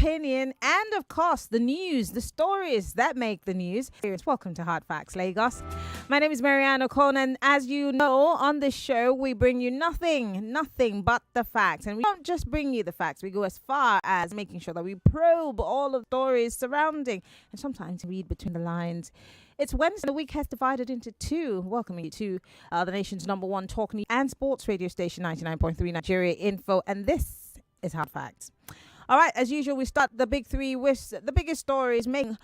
opinion, and of course, the news, the stories that make the news. Welcome to Hard Facts Lagos. My name is Marianne Okon, and as you know, on this show, we bring you nothing but the facts. And we don't just bring you the facts, we go as far as making sure that we probe all of the stories surrounding, and sometimes read between the lines. It's Wednesday. The week has divided into two. Welcoming you to the nation's number one talk news and sports radio station, 99.3 Nigeria Info. And this is Hard Facts. All right, as usual, we start the big three with the biggest stories making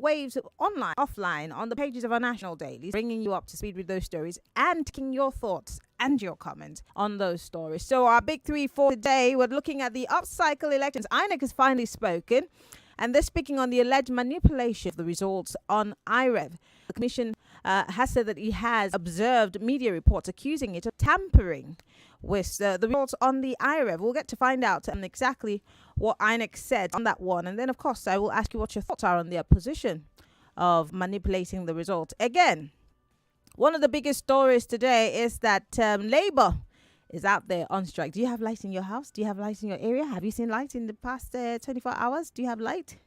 waves online, offline, on the pages of our national dailies, bringing you up to speed with those stories and taking your thoughts and your comments on those stories. So our big three for today, we're looking at the upcycle elections. INEC has finally spoken, and they're speaking on the alleged manipulation of the results on IREV. The Commission has said that he has observed media reports accusing it of tampering with the results on the IREV. We'll get to find out exactly what INEC said on that one. And then, of course, I will ask you what your thoughts are on the opposition of manipulating the results. Again, one of the biggest stories today is that Labour is out there on strike. Do you have light in your house? Do you have light in your area? Have you seen light in the past 24 hours? Do you have light?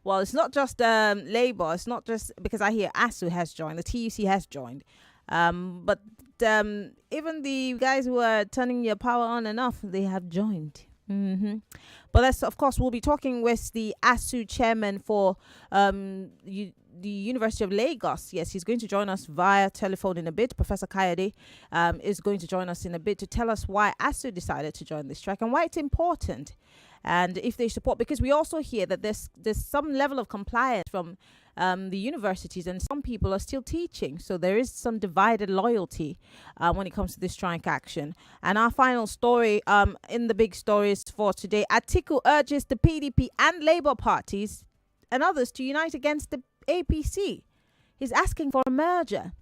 Well, it's not just Labour. It's not just because I hear ASU has joined. The TUC has joined. But even the guys who are turning your power on and off, they have joined. But that's, of course, we'll be talking with the ASU chairman for the University of Lagos. Yes, he's going to join us via telephone in a bit. Professor Kayode is going to join us in a bit to tell us why ASU decided to join this strike and why it's important. And if they support, because we also hear that there's some level of compliance from the universities, and some people are still teaching. So there is some divided loyalty when it comes to this strike action. And our final story in the big stories for today, Atiku urges the PDP and Labour parties and others to unite against the APC. He's asking for a merger.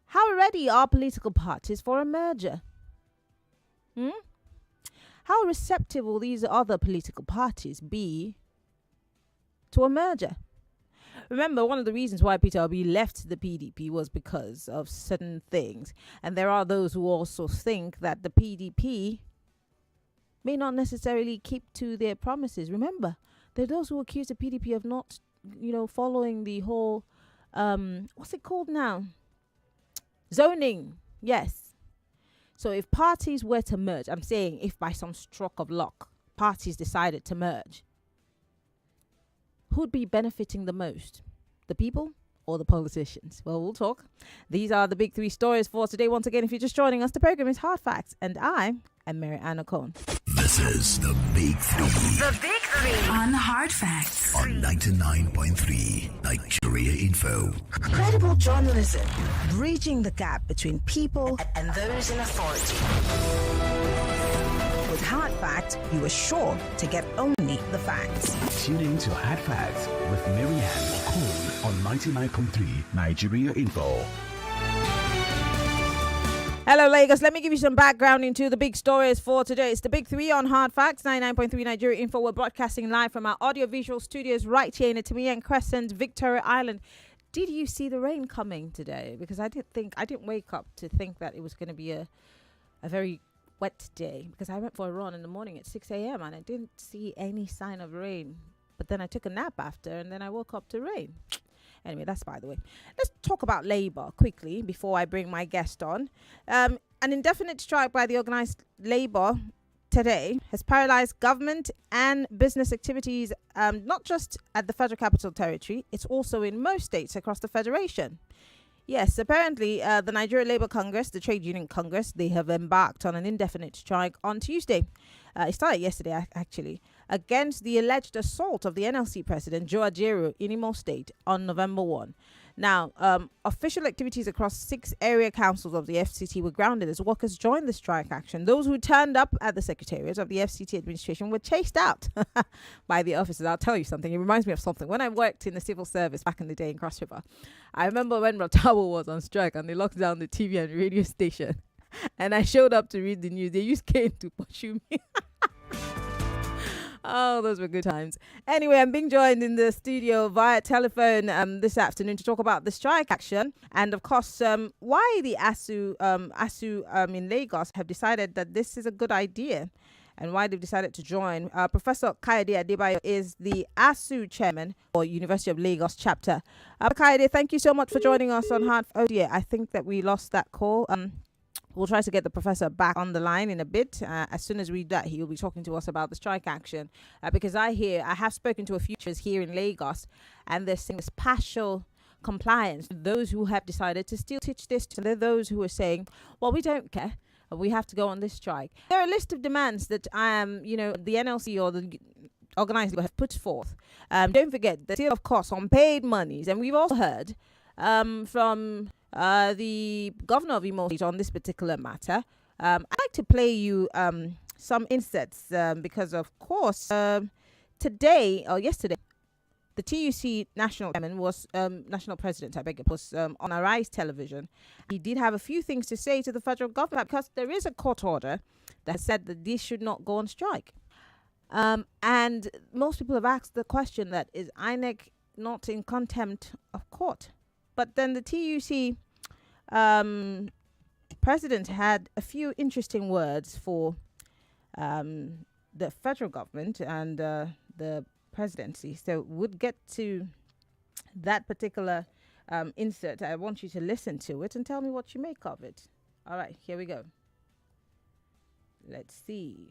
How ready are political parties for a merger? How receptive will these other political parties be to a merger? Remember, one of the reasons why Peter Obi left the PDP was because of certain things. And there are those who also think that the PDP may not necessarily keep to their promises. Remember, there are those who accuse the PDP of not, following the whole, what's it called now? Zoning. Yes. So if parties were to merge, I'm saying if by some stroke of luck, parties decided to merge, who'd be benefiting the most? The people or the politicians? Well, we'll talk. These are the big three stories for today. Once again, if you're just joining us, the program is Hard Facts, and I am Marianne Okon. This is the Big Three. The Big Three on Hard Facts on 99.3 Nigeria Info. Credible journalism, bridging the gap between people and those in authority. With Hard Facts, you are sure to get only the facts. Tune in to Hard Facts with Marianne Okon on 99.3 Nigeria Info. Hello, Lagos. Let me give you some background into the big stories for today. It's the big three on Hard Facts, 99.3 Nigeria Info. We're broadcasting live from our audiovisual studios right here in Atimiyan Crescent, Victoria Island. Did you see the rain coming today? Because I didn't wake up to think that it was going to be a very wet day, because I went for a run in the morning at 6 a.m. and I didn't see any sign of rain. But then I took a nap after, and then I woke up to rain. Anyway, that's by the way. Let's talk about Labour quickly before I bring my guest on. An indefinite strike by the organised Labour today has paralysed government and business activities, not just at the Federal Capital Territory, it's also in most states across the Federation. Yes, apparently the Nigeria Labour Congress, the Trade Union Congress, they have embarked on an indefinite strike on Tuesday. It started yesterday, actually, against the alleged assault of the NLC president, Joe Ajaero, in Imo State on November 1. Now, official activities across 6 area councils of the FCT were grounded as workers joined the strike action. Those who turned up at the secretariat of the FCT administration were chased out by the officers. I'll tell you something. It reminds me of something. When I worked in the civil service back in the day in Cross River, I remember when Rotawa was on strike and they locked down the TV and radio station. And I showed up to read the news. They used cane to pursue me. Oh, those were good times. Anyway, I'm being joined in the studio via telephone this afternoon to talk about the strike action and, of course, why the ASU in Lagos have decided that this is a good idea and why they've decided to join. Professor Kayode Adebayo is the ASU chairman for University of Lagos chapter. Kayode, thank you so much for joining us on Hard. Oh dear, I think that we lost that call. We'll try to get the professor back on the line in a bit. As soon as we do that, he will be talking to us about the strike action. Because I have spoken to a few teachers here in Lagos, and they're saying this partial compliance. Those who have decided to still teach this, and there are those who are saying, well, we don't care. We have to go on this strike. There are a list of demands that the NLC or the organized have put forth. Don't forget the seal of costs on paid monies, and we've also heard from the governor of Imo State on this particular matter. I'd like to play you some inserts because, of course, today or yesterday, the TUC national chairman was national president, was on Arise television. He did have a few things to say to the federal government because there is a court order that said that this should not go on strike. And most people have asked the question that is INEC not in contempt of court? But then the TUC president had a few interesting words for the federal government and the presidency. So we'll get to that particular insert. I want you to listen to it and tell me what you make of it. All right, here we go. Let's see.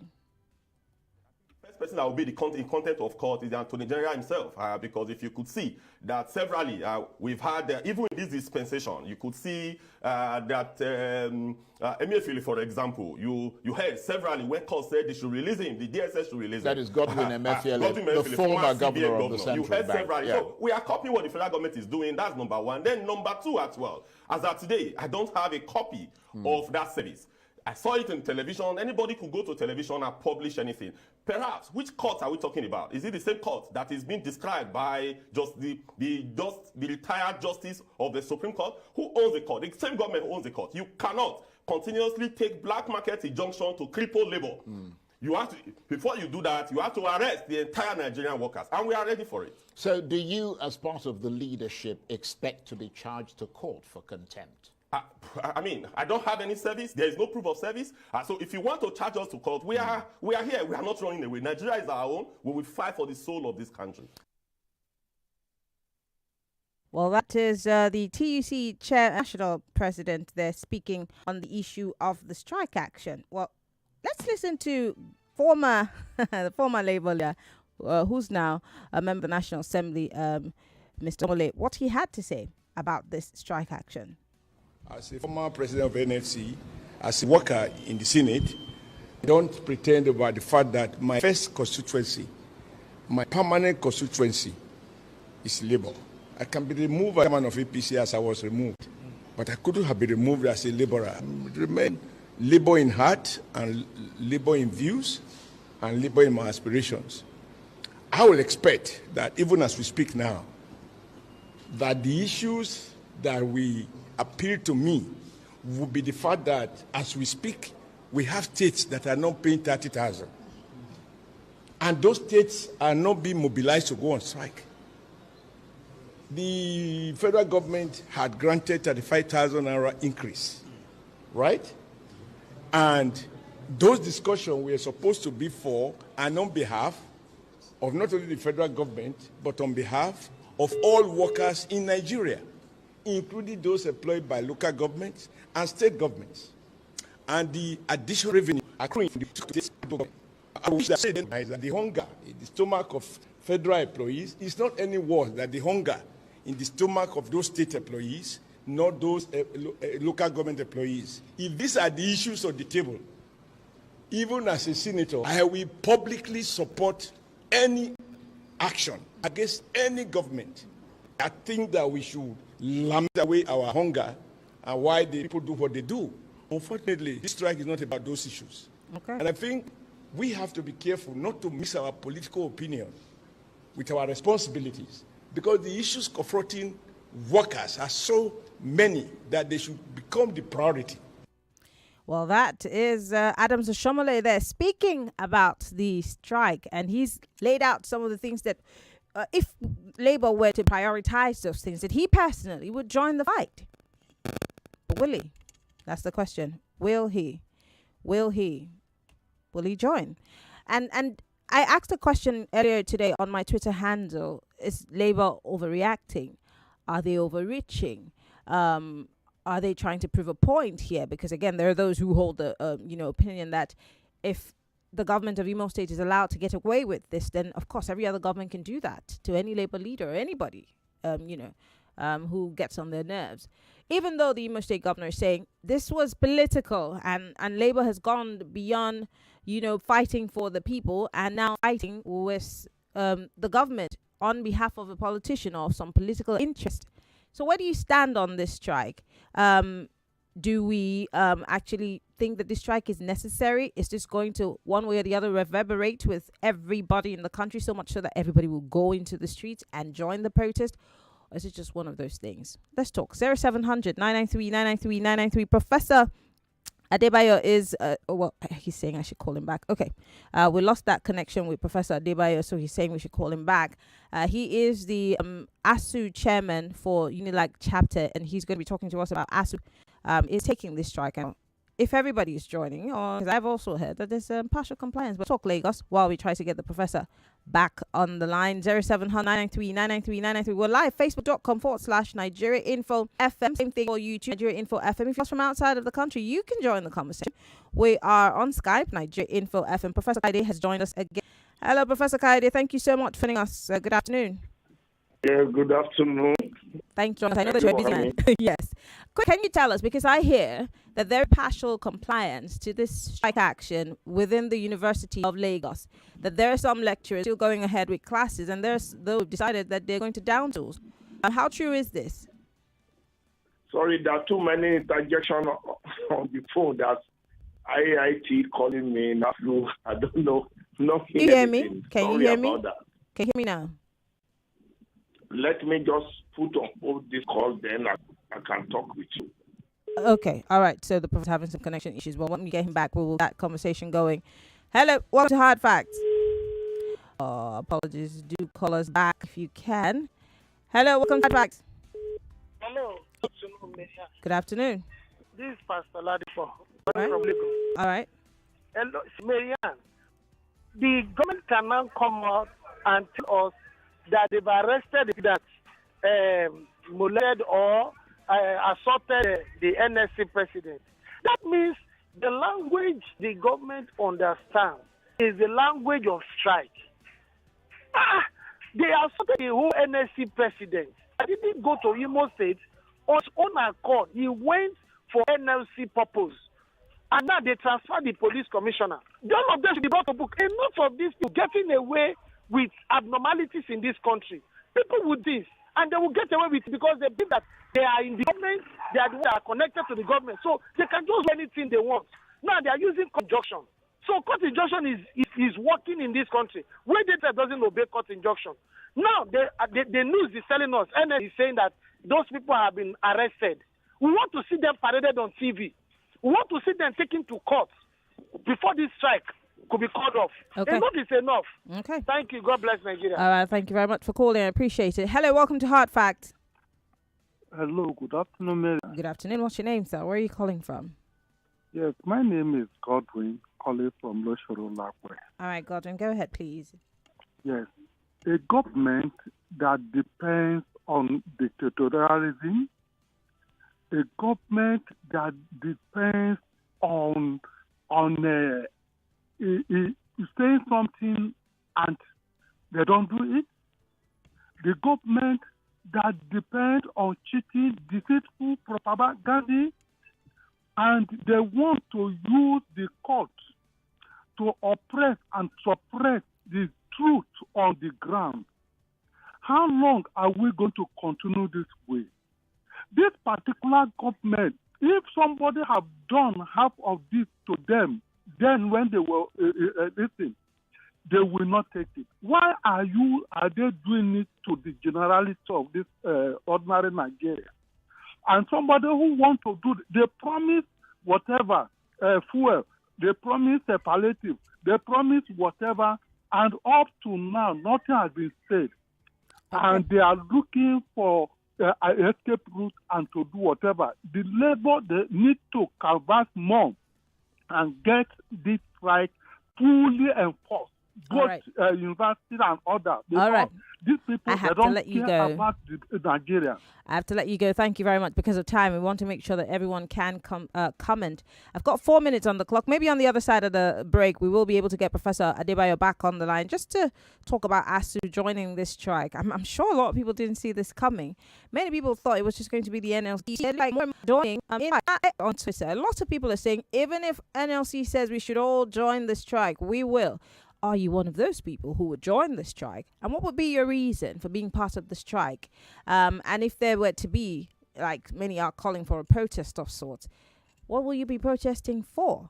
First person that will be in contempt of court is the Attorney General himself, because if you could see that severally we've had, even in this dispensation, you could see that Emefiele, for example, you heard severally when court said they should release him, the DSS should release him. That is Godwin Emefiele, the former governor of the Central You heard Bank. severally. Yeah. So we are copying what the federal government is doing. That's number one. Then number two as well. As of today, I don't have a copy of that service. I saw it in television. Anybody could go to television and publish anything. Perhaps, which court are we talking about? Is it the same court that is being described by just the retired justice of the Supreme Court? Who owns the court? The same government owns the court. You cannot continuously take black market injunction to cripple labor. You have to, before you do that, you have to arrest the entire Nigerian workers, and we are ready for it. So do you, as part of the leadership, expect to be charged to court for contempt? I mean, I don't have any service. There is no proof of service. So if you want to charge us to court, we are here. We are not running away. Nigeria is our own. We will fight for the soul of this country. Well, that is the TUC chair, national president there, speaking on the issue of the strike action. Well, let's listen to the former Labour leader, who's now a member of the National Assembly, Mr. Mole, what he had to say about this strike action. As a former president of NFC, as a worker in the Senate, I don't pretend about the fact that my first constituency, my permanent constituency, is Labour. I can be removed as chairman of APC as I was removed, but I couldn't have been removed as a labourer. I remain Labour in heart and Labour in views and Labour in my aspirations. I will expect that even as we speak now, that the issues that we appeal to me would be the fact that as we speak, we have states that are not paying 30,000. And those states are not being mobilized to go on strike. The federal government had granted 35,000 naira increase, right? And those discussions were supposed to be for and on behalf of not only the federal government, but on behalf of all workers in Nigeria, including those employed by local governments and state governments. And the additional revenue accruing to the state government. I wish that the hunger in the stomach of federal employees is not any worse than the hunger in the stomach of those state employees, not those local government employees. If these are the issues on the table, even as a senator, I will publicly support any action against any government. I think that we should lament away our hunger and why the people do what they do. Unfortunately, this strike is not about those issues. Okay. And I think we have to be careful not to mix our political opinion with our responsibilities, because the issues confronting workers are so many that they should become the priority. Well, that is Adams Oshomole there speaking about the strike, and he's laid out some of the things that if Labour were to prioritize those things, that he personally would join the fight. But will he? That's the question. Will he? Will he? Will he join? And I asked a question earlier today on my Twitter handle: is Labour overreacting? Are they overreaching? Are they trying to prove a point here? Because again, there are those who hold the opinion that if the government of Imo State is allowed to get away with this, then of course every other government can do that to any Labour leader or anybody, who gets on their nerves. Even though the Imo State governor is saying this was political and Labour has gone beyond, fighting for the people and now fighting with the government on behalf of a politician or some political interest. So where do you stand on this strike? Do we actually think that this strike is necessary? Is this going to, one way or the other, reverberate with everybody in the country so much so that everybody will go into the streets and join the protest? Or is it just one of those things? Let's talk. 0700 993 993 993. Professor Adebayo is, he's saying I should call him back. Okay. We lost that connection with Professor Adebayo, so he's saying we should call him back. He is the ASU chairman for UNILAG chapter, and he's going to be talking to us about ASU is taking this strike out. If everybody is joining, or because I've also heard that there's partial compliance. But talk Lagos while we try to get the professor back on the line. 0700 993 993 993. We're live, facebook.com/Nigeria Info FM. Same thing for YouTube, Nigeria Info FM. If you're from outside of the country, you can join the conversation. We are on Skype, Nigeria Info FM. Professor Kaide has joined us again. Hello, Professor Kaide. Thank you so much for joining us. Good afternoon. Yeah, good afternoon. Thank you. I know that you're a busy man. Yes. Quick, can you tell us, because I hear that there is partial compliance to this strike action within the University of Lagos, that there are some lecturers still going ahead with classes, and there's those who decided that they're going to down tools. How true is this? Sorry, there are too many interjections on the phone. That's IIT calling me. Now, I don't know. Can you hear me? Can you hear me? Can you hear me now? Let me just put on hold this call, then I can talk with you. Okay, all right. So the professor's having some connection issues. Well, when we get him back, we will get that conversation going. Hello, welcome to Hard Facts. Apologies. Do call us back if you can. Hello, welcome to Hard Facts. Hello. Good afternoon. This is Pastor Ladipo Right. from Lagos. All right. Hello, Marianne. The government can now come out and tell us that they've arrested that molested or assaulted the NSC president. That means the language the government understands is the language of strike. They assaulted the whole NSC president. I didn't go to Imo State on his own accord. He went for NLC purpose. And now they transfer the police commissioner. All of them should be brought to book. Enough of these people getting away with abnormalities in this country. People would this, and they will get away with it because they think that they are in the government, they are connected to the government, so they can do anything they want. Now they are using conjunction. So court injunction is working in this country. Where data doesn't obey court injunction. Now the news is telling us, and is saying that those people have been arrested. We want to see them paraded on TV. We want to see them taken to court before this strike could be called off. Okay. Enough is enough. Okay. Thank you. God bless Nigeria. All right. Thank you very much for calling. I appreciate it. Hello. Welcome to Hard Facts. Hello. Good afternoon, Mary. Good afternoon. What's your name, sir? Where are you calling from? Yes, my name is Godwin, calling from Loshoro Lakwe. All right, Godwin. Go ahead, please. Yes. A government that depends on dictatorialism, a government that depends on saying something and they don't do it. The government that depends on cheating, deceitful propaganda, and they want to use the court to oppress and suppress the truth on the ground. How long are we going to continue this way? This particular government, if somebody have done half of this to them, then when they were listening, they will not take it. Why are they doing it to the generality of this ordinary Nigeria? And somebody who want to do, they promise whatever, fuel, they promise a palliative, they promise whatever, and up to now, nothing has been said. Okay. And they are looking for an escape route and to do whatever. The labor, they need to canvass more and get this right fully enforced, All both right. universities and others. All right. These people, I they have to don't let you care go. about Nigeria. I have to let you go. Thank you very much. Because of time, we want to make sure that everyone can comment. I've got 4 minutes on the clock. Maybe on the other side of the break, we will be able to get Professor Adebayo back on the line just to talk about ASU joining this strike. I'm sure a lot of people didn't see this coming. Many people thought it was just going to be the NLC. Like joining on Twitter, a lot of people are saying even if NLC says we should all join the strike, we will. Are you one of those people who would join the strike? And what would be your reason for being part of the strike? And if there were to be, like many are calling for a protest of sorts, what will you be protesting for?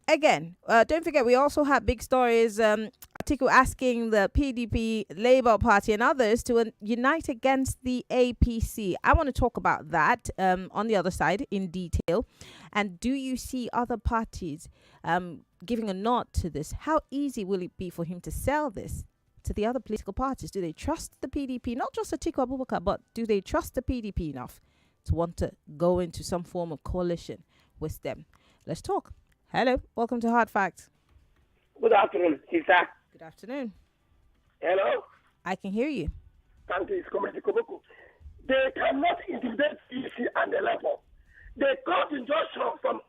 Again, don't forget, we also have big stories. Atiku asking the PDP, Labour Party and others to unite against the APC. I want to talk about that on the other side in detail. And do you see other parties giving a nod to this? How easy will it be for him to sell this to the other political parties? Do they trust the PDP? Not just Atiku Abubakar, but do they trust the PDP enough to want to go into some form of coalition with them? Let's talk. Hello, welcome to Hard Facts. Good afternoon, sister. Good afternoon. Hello? I can hear you. Thank you, it's Comrade Koboko. They cannot intimidate CEC and the level. They got injunction from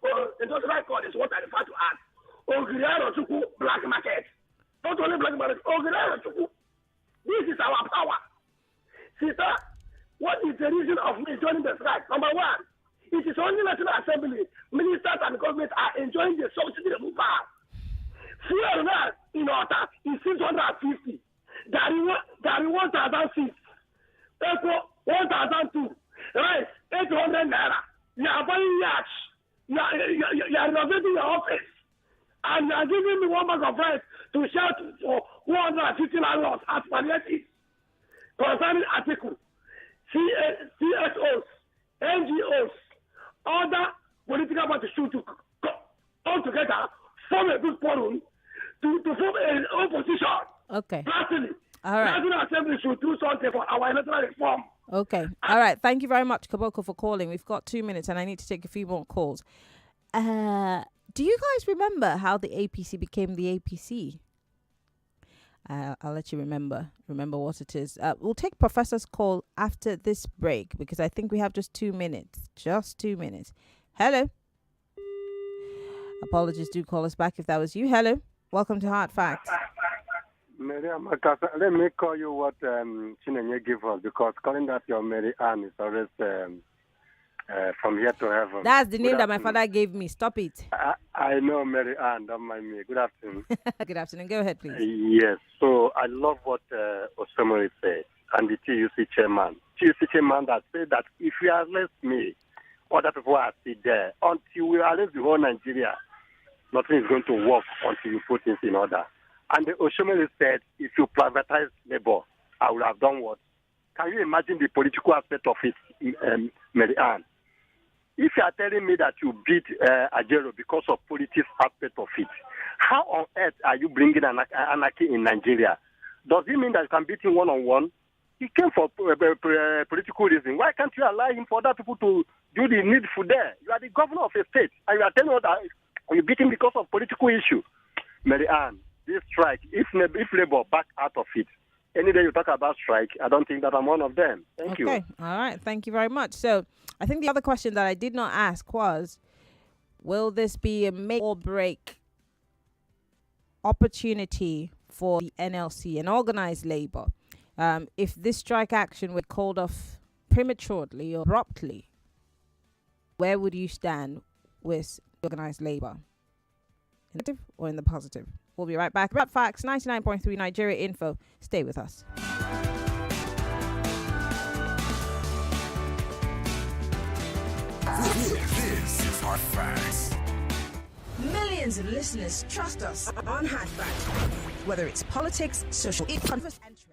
industrial court is what I refer to as Ogriano Chuku black market. Not only black market, Ogriano Chuku. This is our power. Sister, what is the reason of me joining the strike? Number one, it is only National Assembly, ministers and government are enjoying the subsidy removal. Fuel now in order is 650. Dari 1,006. Echo 1,002. Rice 800 naira. You are buying yachts. You are renovating your office. And you are giving me 1 bag of rice to shout for 150 landlords as palliative. Concerning Atiku, CSOs, NGOs, other political parties should come together, form a good forum to form an opposition. Okay. Lastly, all right. National Assembly should do something for our electoral reform. Okay. All right. Thank you very much, Kaboko, for calling. We've got 2 minutes and I need to take a few more calls. Do you guys remember how the APC became the APC? I'll let you remember what it is. We'll take Professor's call after this break because I think we have just 2 minutes. Just 2 minutes. Hello. Apologies, do call us back if that was you. Hello. Welcome to Hard Facts. Let me call you what Chinenye gave us because calling that your Mary Ann is always from here to heaven. That's the name that my father gave me. Stop it. I know Mary Ann, don't mind me. Good afternoon. Good afternoon. Go ahead, please. Yes. So I love what Osomori said and the TUC chairman. TUC chairman that said that if you arrest me, other people are still there. Until we arrest the whole Nigeria, nothing is going to work until you put things in order. And the Osomori said, if you privatize labor, I would have done what? Can you imagine the political aspect of it, Mary Ann? If you are telling me that you beat Ajero because of politics aspect of it, how on earth are you bringing anarchy in Nigeria? Does it mean that you can beat him one-on-one? He came for political reason. Why can't you allow him for other people to do the needful there? You are the governor of a state, and you are telling us that you beat him because of political issue. Mary Ann, this strike, if Labour back out of it, any day you talk about strike, I don't think that I'm one of them. Thank you. Okay. All right. Thank you very much. So I think the other question that I did not ask was, will this be a make or break opportunity for the NLC and organized labor? If this strike action were called off prematurely or abruptly, where would you stand with organized labor? In the negative or in the positive? We'll be right back. About Facts, 99.3 Nigeria Info. Stay with us. This is Hard Facts. Millions of listeners trust us on Hard Facts. Whether it's politics, social converse, and trending.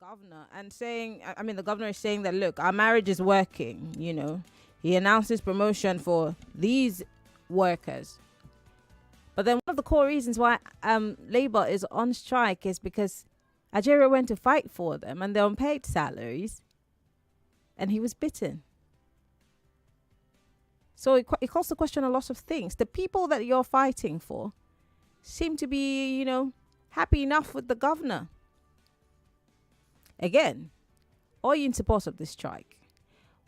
governor and saying, I mean, the governor is saying that, look, our marriage is working, you know. He announces promotion for these workers. But then one of the core reasons why Labour is on strike is because Nigeria went to fight for them and they're on paid salaries and he was bitten. So it calls to question a lot of things. The people that you're fighting for seem to be, you know, happy enough with the governor. Again, are you in support of this strike?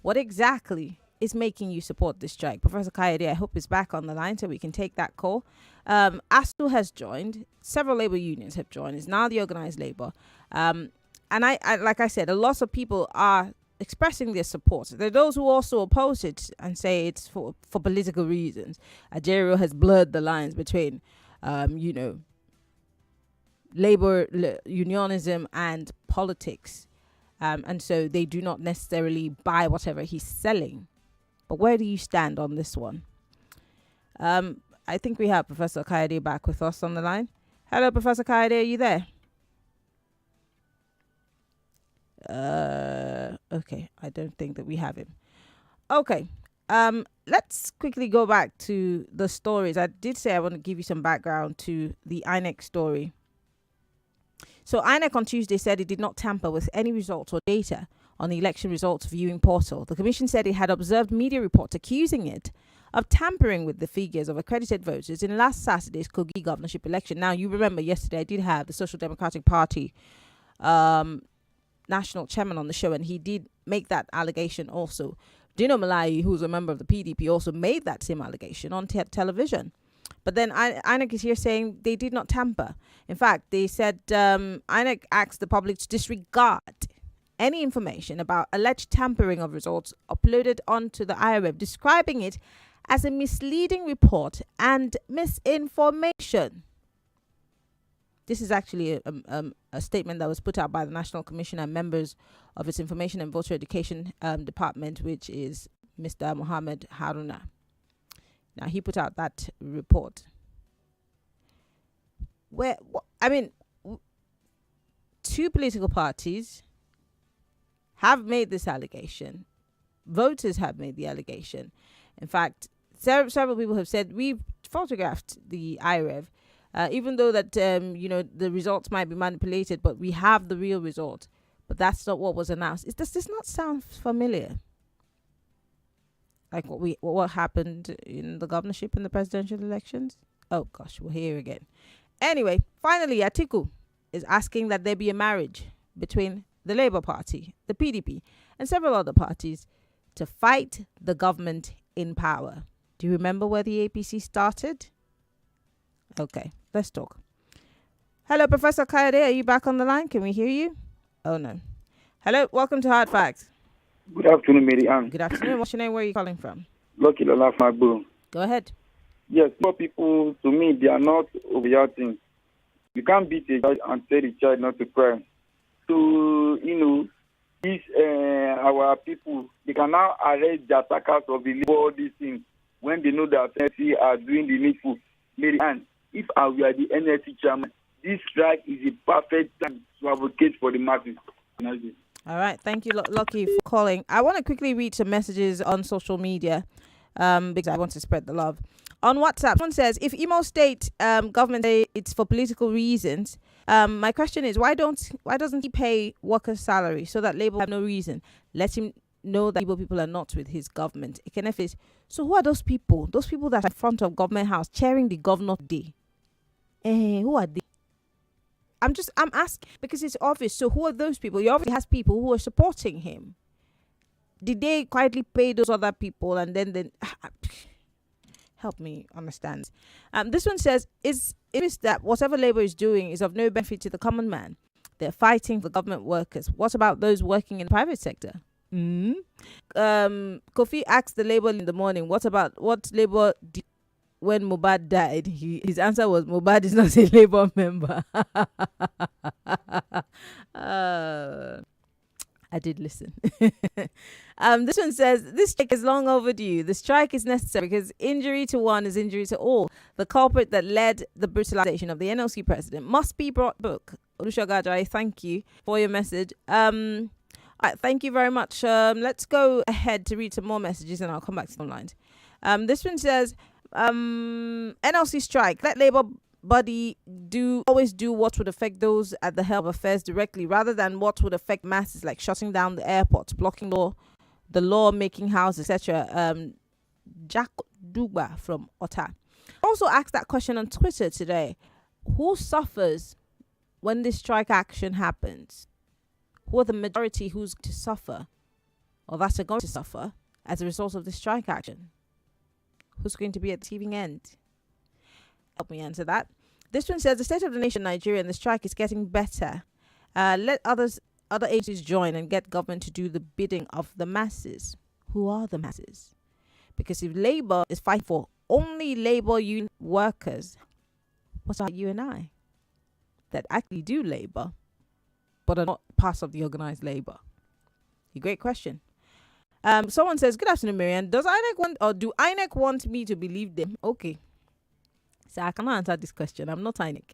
What exactly is making you support this strike? Professor Kayode, I hope is back on the line so we can take that call. ASTU has joined. Several labour unions have joined. It's now the organised labour. And I, like I said, a lot of people are expressing their support. There are those who also oppose it and say it's for political reasons. Nigeria has blurred the lines between, you know, labor unionism and politics. And so they do not necessarily buy whatever he's selling. But where do you stand on this one? I think we have Professor Kayode back with us on the line. Hello, Professor Kayode, are you there? Okay, I don't think that we have him. Okay, let's quickly go back to the stories. I did say I want to give you some background to the INEC story. So INEC on Tuesday said it did not tamper with any results or data on the election results viewing portal. The commission said it had observed media reports accusing it of tampering with the figures of accredited voters in last Saturday's Kogi governorship election. Now, you remember yesterday I did have the Social Democratic Party national chairman on the show, and he did make that allegation also. Dino Malai, who's a member of the PDP, also made that same allegation on television. But then INEC is here saying they did not tamper. In fact, they said INEC asked the public to disregard any information about alleged tampering of results uploaded onto the IREV, describing it as a misleading report and misinformation. This is actually a statement that was put out by the National Commission and members of its Information and Voter Education Department, which is Mr. Mohammed Haruna. Now, he put out that report. Two political parties have made this allegation. Voters have made the allegation. In fact, several people have said we've photographed the IREV, even though that the results might be manipulated, but we have the real result. But that's not what was announced. Does this not sound familiar? Like what happened in the governorship and the presidential elections? Oh gosh, we're here again. Anyway, finally, Atiku is asking that there be a marriage between the Labour Party, the PDP, and several other parties to fight the government in power. Do you remember where the APC started? Okay, let's talk. Hello, Professor Kayode, are you back on the line? Can we hear you? Oh no. Hello, welcome to Hard Facts. Good afternoon, Mary Ann. Good afternoon. What's your name? Where are you calling from? Lucky Lola Magbo. Go ahead. Yes, more people, to me, they are not overreacting. You can't beat a child and tell the child not to cry. So, these our people, they can now arrest the attackers of the all these things when they know that NSC are doing the needful. Mary Ann, if I were the NSC chairman, this strike is a perfect time to advocate for the masses. All right. Thank you, Lucky, for calling. I want to quickly read some messages on social media because I want to spread the love. On WhatsApp, someone says, if Imo State government say it's for political reasons, my question is, why doesn't he pay workers' salary so that Labour have no reason? Let him know that Igbo people are not with his government. So who are those people? Those people that are in front of Government House chairing the Governor Day. Who are they? I'm asking because it's obvious. So who are those people? He obviously has people who are supporting him. Did they quietly pay those other people and then help me understand? This one says, it is that whatever Labour is doing is of no benefit to the common man. They're fighting for government workers. What about those working in the private sector? Kofi asked the Labour in the morning, what Labour did when Mohbad died? His answer was, Mohbad is not a Labour member. I did listen. This one says, this strike is long overdue. The strike is necessary because injury to one is injury to all. The culprit that led the brutalization of the NLC president must be brought book. Olushogajai, thank you for your message. Thank you very much. Let's go ahead to read some more messages and I'll come back to the online. This one says, NLC strike. Let Labour body always do what would affect those at the helm of affairs directly rather than what would affect masses, like shutting down the airports, blocking the law-making house, etc. Jack Duba from Otta also asked that question on Twitter today. Who suffers when this strike action happens? Who are the majority who's to suffer, or that are going to suffer as a result of the strike action? Who's going to be at the receiving end? Help me answer that. This one says the state of the nation, Nigeria, and the strike is getting better. Let other agencies join and get government to do the bidding of the masses. Who are the masses? Because if Labour is fighting for only Labour union workers, what about you and I that actually do Labour but are not part of the organised Labour? A great question. Someone says, good afternoon, Marianne. Do INEC want me to believe them? Okay. So I cannot answer this question. I'm not INEC.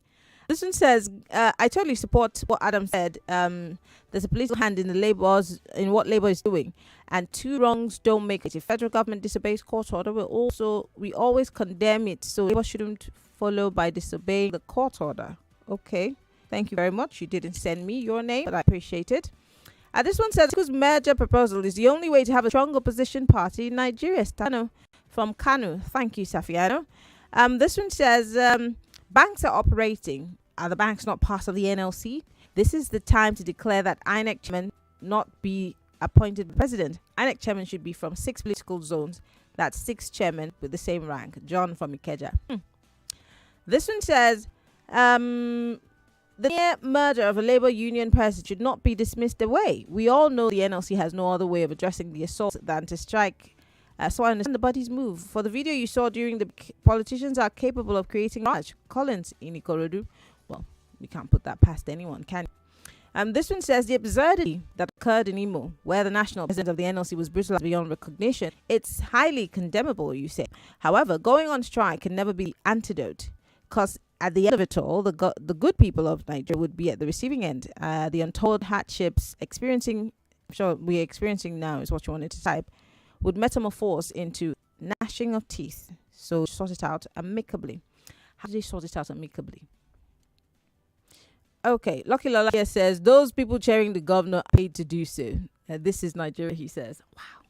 This one says, I totally support what Adam said. There's a political hand in in what Labour is doing, and two wrongs don't make it. If federal government disobeys court order, we always condemn it. So Labour shouldn't follow by disobeying the court order. Okay, thank you very much. You didn't send me your name, but I appreciate it. This one says, Atiku's merger proposal is the only way to have a strong opposition party in Nigeria. Stano from Kanu. Thank you, Safiano. This one says, banks are operating. Are the banks not part of the NLC? This is the time to declare that INEC chairman not be appointed president. INEC chairman should be from 6 political zones. That's 6 chairmen with the same rank. John from Ikeja. This one says, the near murder of a Labour union president should not be dismissed away. We all know the NLC has no other way of addressing the assault than to strike. So I understand the bodies move. For the video you saw during the politicians are capable of creating large Collins in Ikorodu. Well, we can't put that past anyone, can we? This one says the absurdity that occurred in Imo, where the national president of the NLC was brutalized beyond recognition, it's highly condemnable, you say. However, going on strike can never be the antidote, because at the end of it all, the good people of Nigeria would be at the receiving end. The untold hardships I'm sure we're experiencing now is what you wanted to type, would metamorphose into gnashing of teeth. So sort it out amicably. How do they sort it out amicably? Okay, Lucky Lola here says, those people cheering the governor are paid to do so. This is Nigeria, he says. Wow.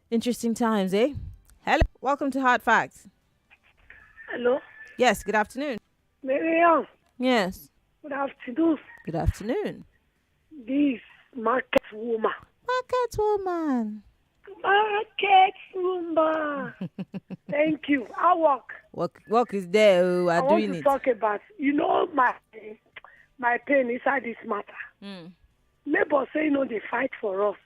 Interesting times, eh? Hello, welcome to Hard Facts. Hello? Yes, good afternoon. Mariam. Yes. Good afternoon. Good afternoon. This market woman. Market woman. Market woman. Thank you. I work is there. We're I doing want to it. talk about, my pain inside this matter. Labour say, they fight for us.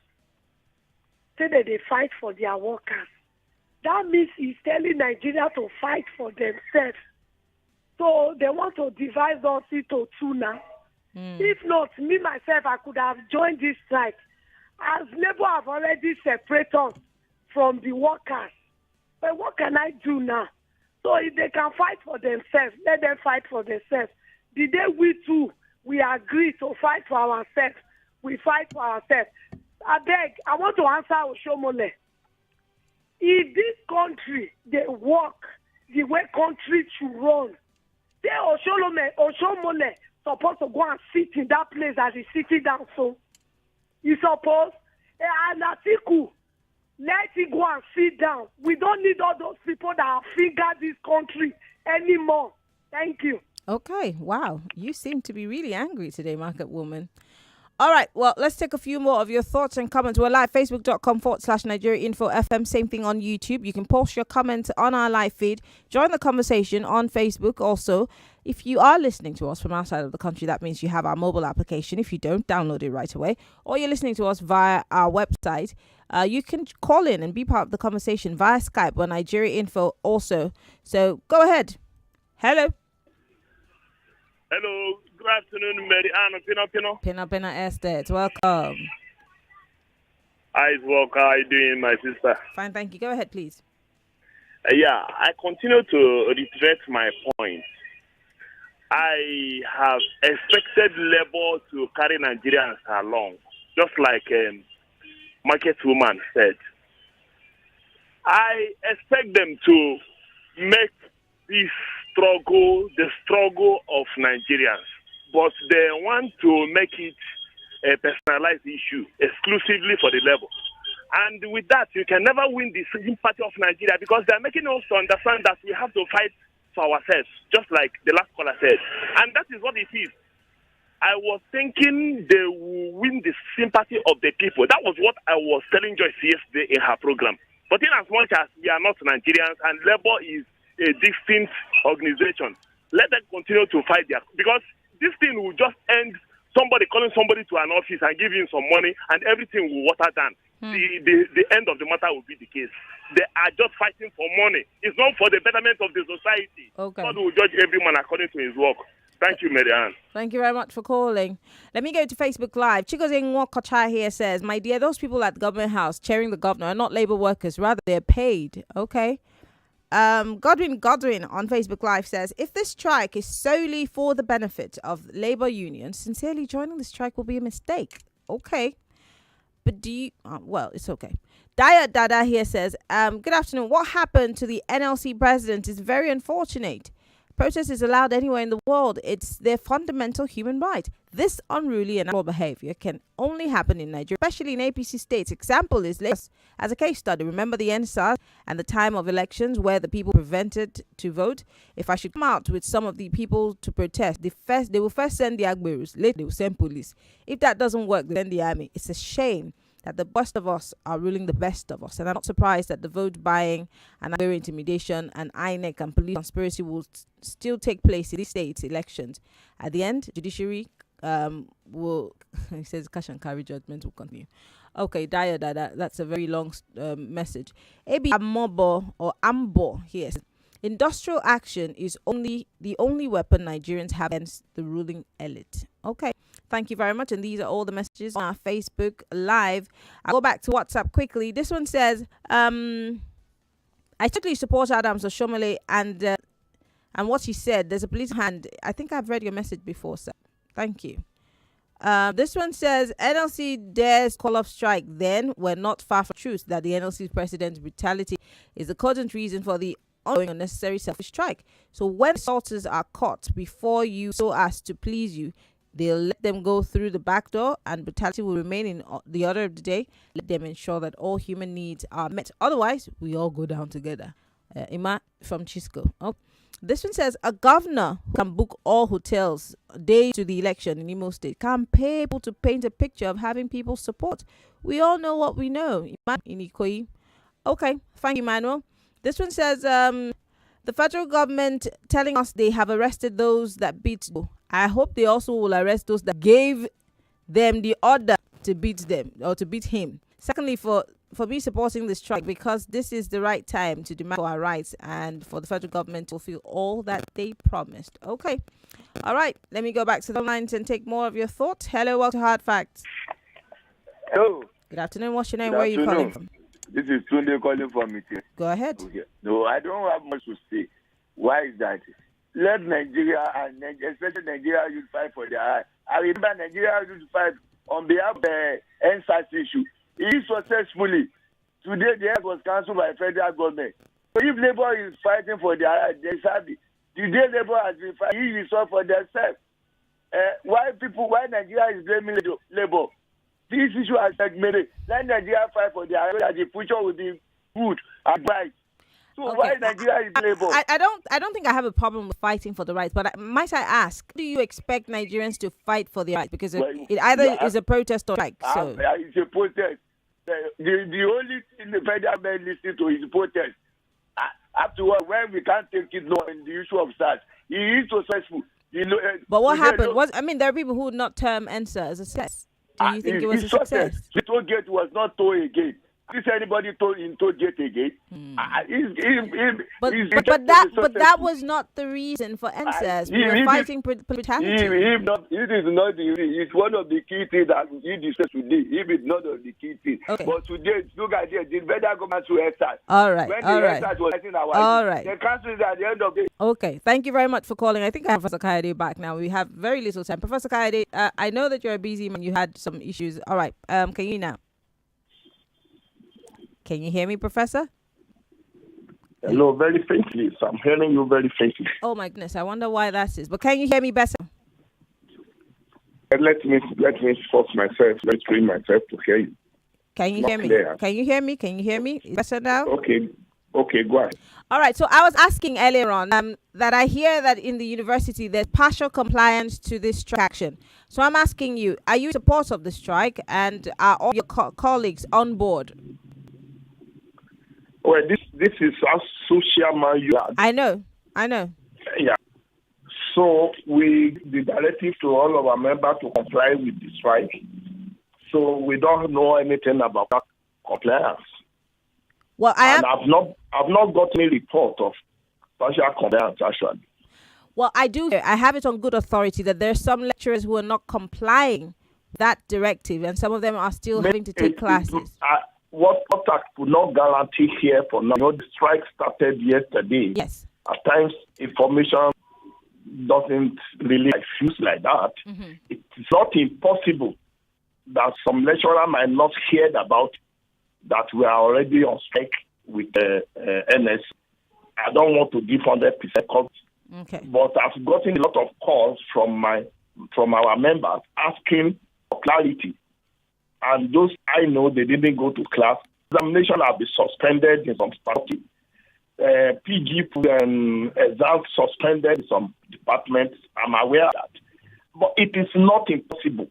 Say that they fight for their workers. That means he's telling Nigeria to fight for themselves. So they want to divide us into two now. If not, me, myself, I could have joined this strike. As Labour have already separated us from the workers. But what can I do now? So if they can fight for themselves, let them fight for themselves. The day we too, we agree to fight for ourselves, we fight for ourselves. I beg, I want to answer Oshomole. If this country, they work the way country should run, they Oshomole supposed to go and sit in that place as he's sitting down. So you suppose, and Atiku, let him go and sit down. We don't need all those people that have fingered this country anymore. Thank you. Okay, wow. You seem to be really angry today, Market Woman. All right, well, let's take a few more of your thoughts and comments. We're live, facebook.com/Nigeria Info FM. Same thing on YouTube. You can post your comments on our live feed. Join the conversation on Facebook. Also, if you are listening to us from outside of the country, that means you have our mobile application. If you don't, download it right away. Or you're listening to us via our website. You can call in and be part of the conversation via Skype or Nigeria Info also. So go ahead. Hello. Hello. Good afternoon, Mariano. Pino Estate. Welcome. Hi, Walker. How are you doing, my sister? Fine, thank you. Go ahead, please. I continue to reiterate my point. I have expected Labour to carry Nigerians along, just like market woman said. I expect them to make this struggle the struggle of Nigerians, but they want to make it a personalized issue exclusively for the Labour. And with that, you can never win the sympathy of Nigeria because they're making us to understand that we have to fight for ourselves, just like the last caller said. And that is what it is. I was thinking they will win the sympathy of the people. That was what I was telling Joyce yesterday in her program. But in as much as we are not Nigerians and Labour is a distinct organization, let them continue to fight there. Because this thing will just end somebody calling somebody to an office and giving some money and everything will water down. The end of the matter will be the case. They are just fighting for money. It's not for the betterment of the society. Okay. God will judge every man according to his work. Thank you, Marianne. Thank you very much for calling. Let me go to Facebook Live. Chigozie Kocha here says, my dear, those people at the government house cheering the governor are not labor workers. Rather, they're paid. Okay. Godwin on Facebook Live says, if this strike is solely for the benefit of labor unions, sincerely joining the strike will be a mistake. Okay. But do you, well, it's okay. Daya Dada here says, good afternoon. What happened to the NLC president is very unfortunate. Protest is allowed anywhere in the world. It's their fundamental human right. This unruly and unlawful behavior can only happen in Nigeria, especially in APC states. Example is Lagos as a case study. Remember the NSAS and the time of elections where the people prevented to vote? If I should come out with some of the people to protest, they will first send the Agberus, later they will send police. If that doesn't work, they send the army. It's a shame that the best of us are ruling the best of us. And I'm not surprised that the vote buying and intimidation and INEC and police conspiracy will still take place in these states' elections. At the end, judiciary will, he says, cash and carry judgment will continue. Okay, that's a very long message. Abi Amobo or Ambo here says, industrial action is the only weapon Nigerians have against the ruling elite. Okay. Thank you very much. And these are all the messages on our Facebook Live. I'll go back to WhatsApp quickly. This one says, I totally support Adams Oshomole and what he said. There's a police hand. I think I've read your message before, sir. Thank you. This one says, NLC dares call off strike. Then we're not far from truth that the NLC president's brutality is the cogent reason for the ongoing unnecessary selfish strike. So when assaulters are caught before you so as to please you, they'll let them go through the back door and brutality will remain in the order of the day. Let them ensure that all human needs are met. Otherwise, we all go down together. Ima from Chisco. Oh, this one says, a governor who can book all hotels days to the election in Imo State can pay people to paint a picture of having people's support. We all know what we know. In Ikoyi. Okay, thank you, Manuel. This one says, the federal government telling us they have arrested those that beat. I hope they also will arrest those that gave them the order to beat them or to beat him. Secondly, for me supporting this strike because this is the right time to demand for our rights and for the federal government to fulfill all that they promised. Okay. All right. Let me go back to the lines and take more of your thoughts. Hello, welcome to Hard Facts. Hello. Good afternoon. What's your name? Where are you calling from? This is Tunde calling from it. Go ahead. Okay. No, I don't have much to say. Why is that? Let Nigeria and especially Nigeria youth fight for their right. I remember Nigeria youth fight on behalf of the NSAS issue. It is successfully. Today the act was cancelled by the federal government. So if Labour is fighting for their right, they serve it. Today Labour has been fighting, he is all for themselves. Why Nigeria is blaming Labour? This issue has segmented. Let Nigeria fight for their right that the future will be good and bright. So okay. Why Nigeria is Labour? I don't think I have a problem with fighting for the rights, but might I ask, do you expect Nigerians to fight for their rights? Because it either is a protest or strike. So it's a protest. The only thing the federal government listens to is protest. After all, when we can't take it no in the issue of SARS, he is successful. But what happened? There are people who would not term answer as a success. Do you think it was a success? The toll gate was not told again. Is anybody told Jet again? But that was not the reason for NSAS. We were fighting brutality. It is not the reason. It's one of the key things that you discussed today. If it's not of the key things. Okay. But today, look at this. The federal government to exercise. All right. When all the right. exercise was fighting our all right. the council is at the end of the day. Okay. Thank you very much for calling. I think I have Professor Kayode back now. We have very little time. Professor Kayode, I know that you're a busy man. You had some issues. All right. Can you now? Can you hear me, Professor? Hello, very faintly. So I'm hearing you very faintly. Oh my goodness, I wonder why that is. But can you hear me better? Let me force myself. Let's train myself to hear you. Can you hear me? Clear. Can you hear me? Can you hear me? Is it better now? Okay, go ahead. All right. So I was asking earlier on that I hear that in the university there's partial compliance to this strike action. So I'm asking you, are you in support of the strike, and are all your colleagues on board? Well, this is how social man you are. I know. Yeah. So the directive to all of our members to comply with the strike. So we don't know anything about that compliance. Well, I've not got any report of partial compliance actually. Well, I do. I have it on good authority that there are some lecturers who are not complying with that directive, and some of them are still having to take classes. What I could not guarantee here for now, the strike started yesterday. Yes. At times, information doesn't really fuse like that. Mm-hmm. It's not impossible that some lecturer might not hear about that we are already on strike with NS. I don't want to give 100% coverage. Okay. But I've gotten a lot of calls from our members asking for clarity. And those I know, they didn't go to class. Examination have been suspended in some party. PG exams suspended in some departments. I'm aware of that. But it is not impossible.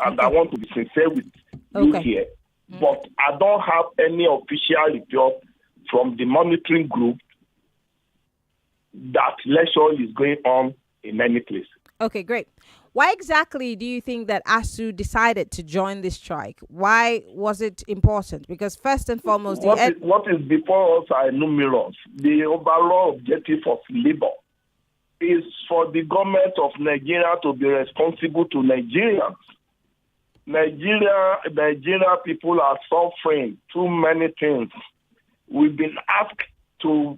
And I want to be sincere with you here. But I don't have any official report from the monitoring group that lecture is going on in any place. Okay, great. Why exactly do you think that ASU decided to join this strike? Why was it important? Because first and foremost, what is before us are numerous. The overall objective of labor is for the government of Nigeria to be responsible to Nigerians. Nigeria people are suffering too many things. We've been asked to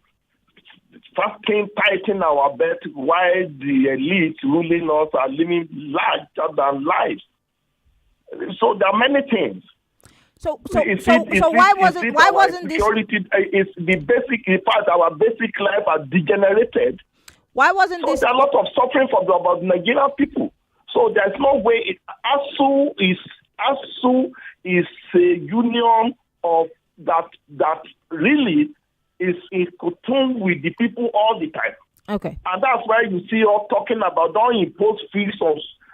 tighten our belt while the elite ruling us are living larger than life. So there are many things. So why wasn't this? It's the basic. In fact, our basic life has degenerated. Why wasn't this? There's a lot of suffering for the Nigerian people. So there's no way. ASU is a union of that really is in tune with the people all the time. Okay. And that's why you see us talking about don't impose fees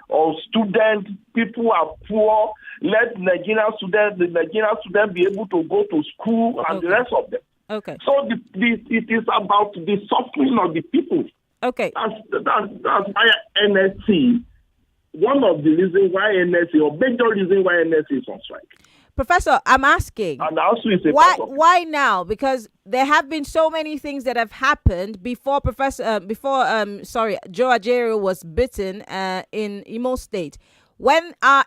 on students. People are poor. Let the Nigerian students be able to go to school and the rest of them. Okay. So it is about the suffering of the people. Okay. That's why NSC, one of the reasons why NSC, or major reason why NSC is on strike. Professor, I'm asking, and also is why now? Because there have been so many things that have happened before Joe Ajaero was bitten in Imo State. When our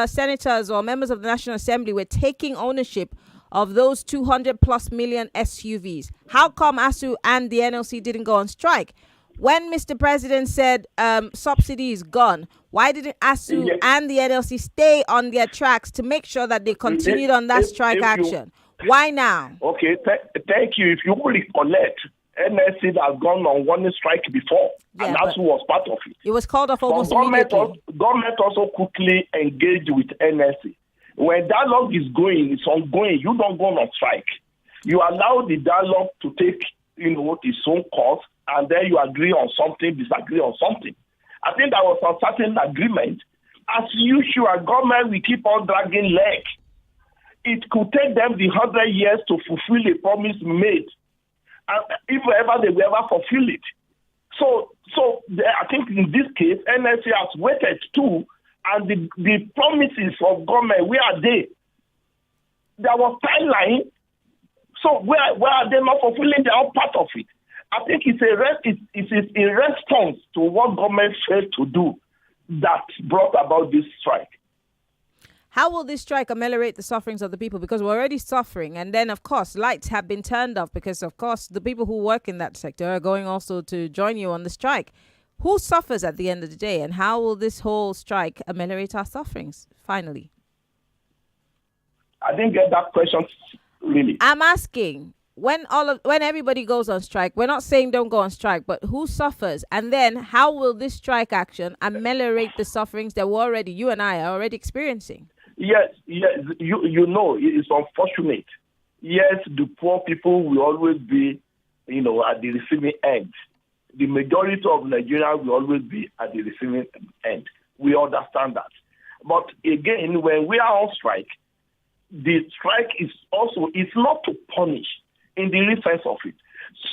senators or members of the National Assembly were taking ownership of those 200 plus million SUVs, how come ASU and the NLC didn't go on strike? When Mr. President said subsidy is gone, why didn't ASU and the NLC stay on their tracks to make sure that they continued on that strike action? Why now? Okay, thank you. If you will recollect, NLC has gone on one strike before, and ASU was part of it. It was called off almost immediately. Government also quickly engaged with NLC. When dialogue is going, it's ongoing. You don't go on strike. You allow the dialogue to take its own course, and then you agree on something, disagree on something. I think there was a certain agreement. As usual, government will keep on dragging leg. It could take them the 100 years to fulfill a promise made, and if ever they will ever fulfill it. So I think in this case, NSC has waited too, and the promises of government, where are they? There was timeline. So where are they not fulfilling their own part of it? I think it's a response to what government failed to do that brought about this strike. How will this strike ameliorate the sufferings of the people? Because we're already suffering. And then, of course, lights have been turned off because, of course, the people who work in that sector are going also to join you on the strike. Who suffers at the end of the day? And how will this whole strike ameliorate our sufferings, finally? I didn't get that question, really. I'm asking, when everybody goes on strike, we're not saying don't go on strike, but who suffers? And then how will this strike action ameliorate the sufferings that you and I are already experiencing? Yes, you know, it's unfortunate. Yes, the poor people will always be, at the receiving end. The majority of Nigerians will always be at the receiving end. We understand that. But again, when we are on strike, the strike is not to punish in the real sense of it.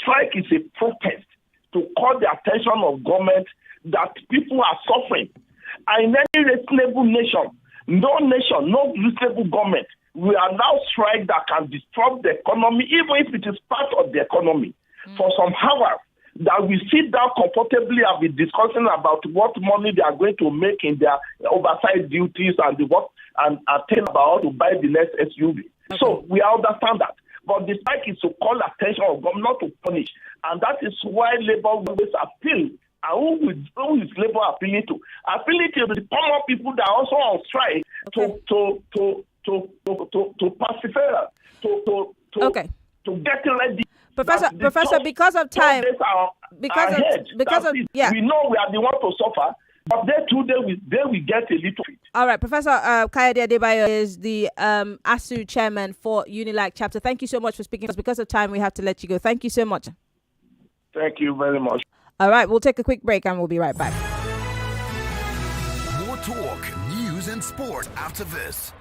Strike is a protest to call the attention of government that people are suffering. And in any reasonable nation, no reasonable government will allow strike that can disrupt the economy, even if it is part of the economy. For some hours, that we sit down comfortably and be discussing about what money they are going to make in their oversight duties and think about to buy the next SUV. Okay. So we understand that. But the strike is to call attention of government, not to punish. And that is why Labour always appeal. And who is Labour appealing to? Appealing to the common people that are also on strike to pacify, to get ready. Professor, because of time, we know we are the one to suffer, but they will get a little bit. All right, Professor Kayode Adebayo is the ASU chairman for UNILAG chapter. Thank you so much for speaking. Because of time, we have to let you go. Thank you so much. Thank you very much. All right, we'll take a quick break and we'll be right back. More talk, news and sport after this.